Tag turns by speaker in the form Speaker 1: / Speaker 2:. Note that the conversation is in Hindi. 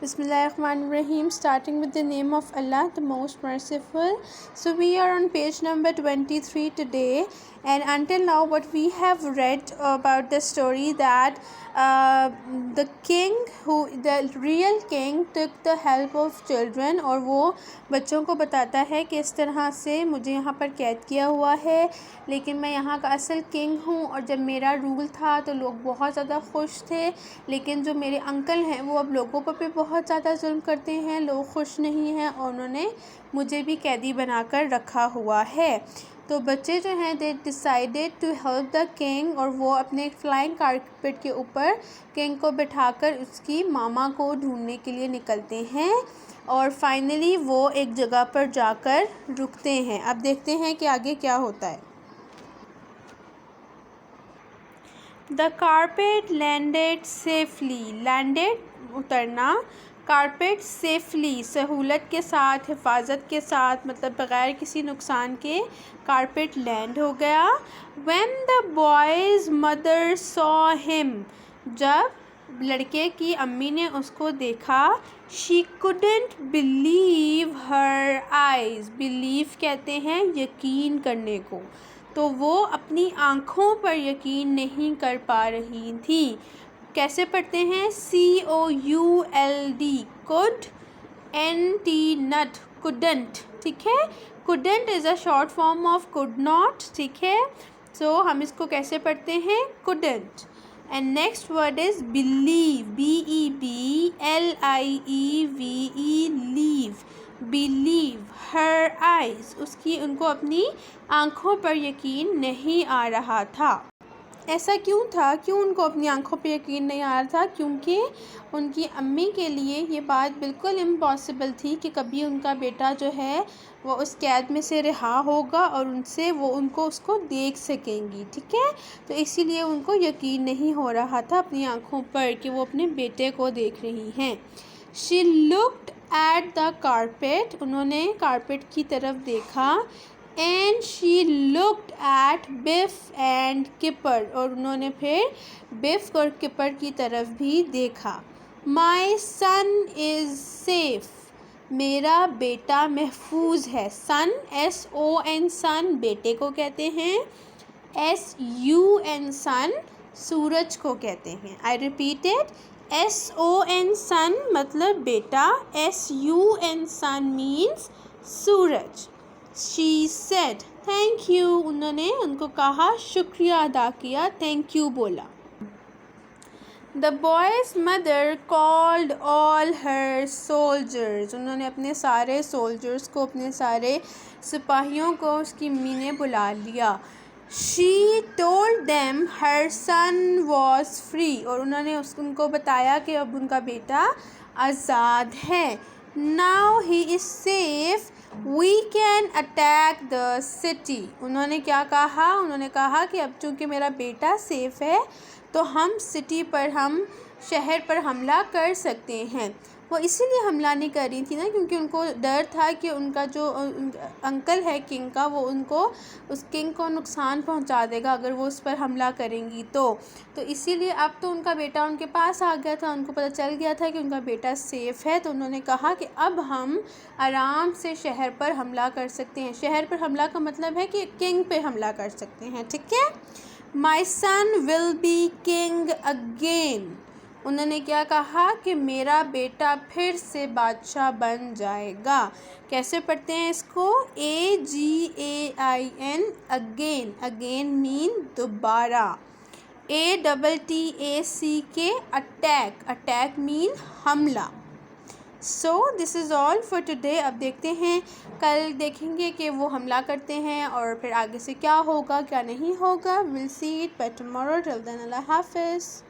Speaker 1: Bismillahirrahmanirrahim, starting with the name of Allah, the most merciful. So we are on page number 23 today, and until now what we have read about the story that the real king took the help of children, और वो बच्चों को बताता है कि इस तरह से मुझे यहाँ पर कैद किया हुआ है, लेकिन मैं यहाँ का असल किंग हूँ, और जब मेरा रूल था तो लोग बहुत ज़्यादा खुश थे, लेकिन जो मेरे अंकल हैं वो अब लोगों पर भी बहुत ज़्यादा जुल्म करते हैं, लोग खुश नहीं हैं और उन्होंने मुझे भी कैदी बनाकर रखा हुआ है। तो बच्चे जो हैं they decided to help the king, और वो अपने फ्लाइंग कारपेट के ऊपर किंग को बिठाकर उसकी मामा को ढूंढने के लिए निकलते हैं, और फाइनली वो एक जगह पर जाकर रुकते हैं। अब देखते हैं कि आगे क्या होता है। The carpet landed safely, landed उतरना, कारपेट सेफली सहूलत के साथ, हिफाजत के साथ, मतलब बग़ैर किसी नुकसान के कारपेट लैंड हो गया। When the boys mother saw him, जब लड़के की अम्मी ने उसको देखा, she couldn't believe her eyes, believe कहते हैं यकीन करने को, तो वो अपनी आँखों पर यकीन नहीं कर पा रही थी। कैसे पढ़ते हैं? COULD, कुड, NT नट, कुडंट, ठीक है। Couldn't is a short form of could not, ठीक है। सो हम इसको कैसे पढ़ते हैं? Couldn't. And next word is believe, BEBLIEVE, lieve, believe her eyes, उनको अपनी आँखों पर यकीन नहीं आ रहा था। ऐसा क्यों था? क्यों उनको अपनी आँखों पर यकीन नहीं आ रहा था? क्योंकि उनकी अम्मी के लिए ये बात बिल्कुल इम्पॉसिबल थी कि कभी उनका बेटा जो है वो उस कैद में से रिहा होगा और उसको देख सकेंगी, ठीक है। तो इसीलिए उनको यकीन नहीं हो रहा था अपनी आँखों पर कि वो अपने बेटे को देख रही हैं। She looked at the carpet, उन्होंने कारपेट की तरफ देखा। And she looked at Biff and Kipper, और उन्होंने फिर बिफ और किपर की तरफ भी देखा। माई सन इज़ सेफ़, मेरा बेटा महफूज है। सन, SON, सन बेटे को कहते हैं। SUN, सन सूरज को कहते हैं। आई रिपीटेड, SON, सन मतलब बेटा, SUN, सन मीन्स सूरज। शी सेड थैंक यू, उन्होंने उनको कहा, शुक्रिया अदा किया, थैंक यू बोला। The boys mother called all her soldiers, उन्होंने अपने सारे सोल्जर्स को, अपने सारे सिपाहियों को उसकी अम्मी ने बुला लिया। She told them her son was free, और उन्होंने उनको बताया कि अब उनका बेटा आज़ाद है। Now he is safe, we can attack the city, उन्होंने क्या कहा? उन्होंने कहा कि अब चूँकि मेरा बेटा सेफ़ है तो हम शहर पर हमला कर सकते हैं। वो इसीलिए हमला नहीं कर रही थी ना, क्योंकि उनको डर था कि उनका जो अंकल है किंग का, वो उस किंग को नुकसान पहुंचा देगा अगर वो उस पर हमला करेंगी तो इसीलिए अब तो उनका बेटा उनके पास आ गया था, उनको पता चल गया था कि उनका बेटा सेफ़ है, तो उन्होंने कहा कि अब हम आराम से शहर पर हमला कर सकते हैं। शहर पर हमला का मतलब है कि किंग पे हमला कर सकते हैं, ठीक है। माई सन विल बी किंग अगेन, उन्होंने क्या कहा कि मेरा बेटा फिर से बादशाह बन जाएगा। कैसे पढ़ते हैं इसको? AGAIN, अगेन, अगेन मीन दोबारा। ATTACK, अटैक, अटैक मीन हमला। So this is all for today. अब देखते हैं, कल देखेंगे कि वो हमला करते हैं और फिर आगे से क्या होगा क्या नहीं होगा। Will see it by tomorrow. Till then अल्लाह हाफ़िज़।